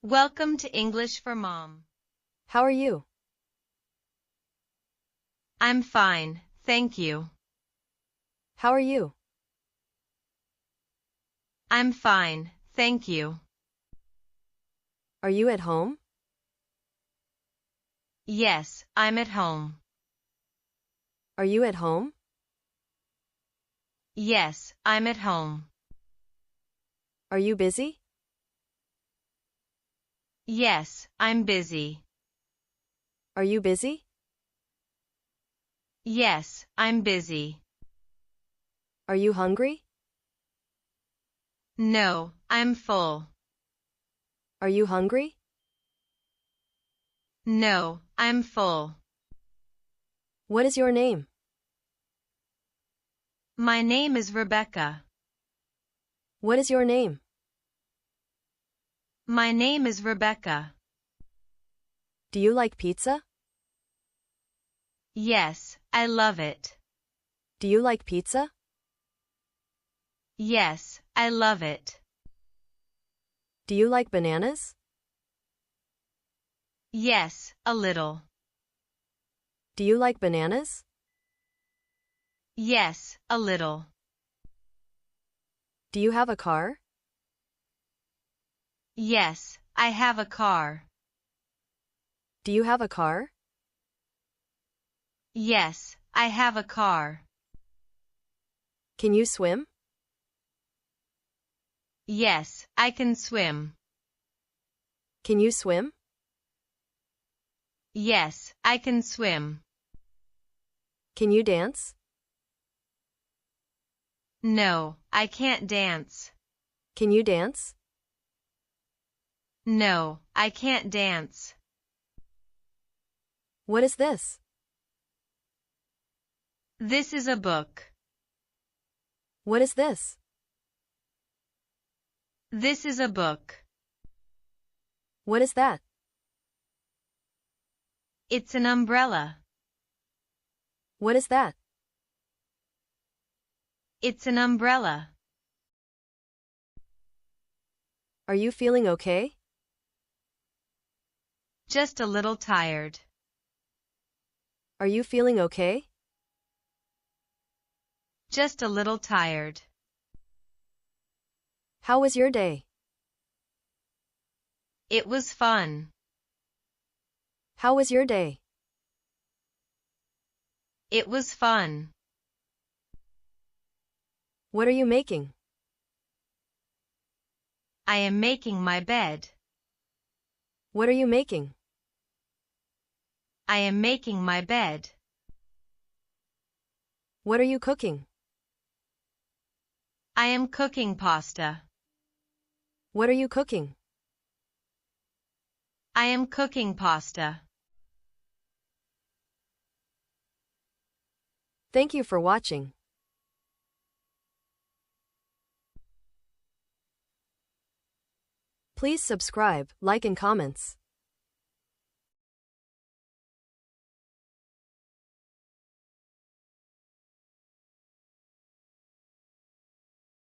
Welcome to English for Mom. How are you? I'm fine, thank you. How are you? I'm fine, thank you. Are you at home? Yes, I'm at home. Are you at home? Yes, I'm at home. Are you busy? Yes, I'm busy. Are you busy? Yes, I'm busy. Are you hungry? No, I'm full. Are you hungry? No, I'm full. What is your name? My name is Rebecca. What is your name? My name is Rebecca. Do you like pizza? Yes, I love it. Do you like pizza? Yes, I love it. Do you like bananas? Yes, a little. Do you like bananas? Yes, a little. Do you have a car? Yes, I have a car. Do you have a car? Yes, I have a car. Can you swim? Yes, I can swim. Can you swim? Yes, I can swim. Can you dance? No, I can't dance. Can you dance? No, I can't dance. What is this? This is a book. What is this? This is a book. What is that? It's an umbrella. What is that? It's an umbrella. Are you feeling okay? Just a little tired. Are you feeling okay? Just a little tired. How was your day? It was fun. How was your day? It was fun. What are you making? I am making my bed. What are you making? I am making my bed. What are you cooking? I am cooking pasta. What are you cooking? I am cooking pasta. Thank you for watching. Please subscribe, like and comments.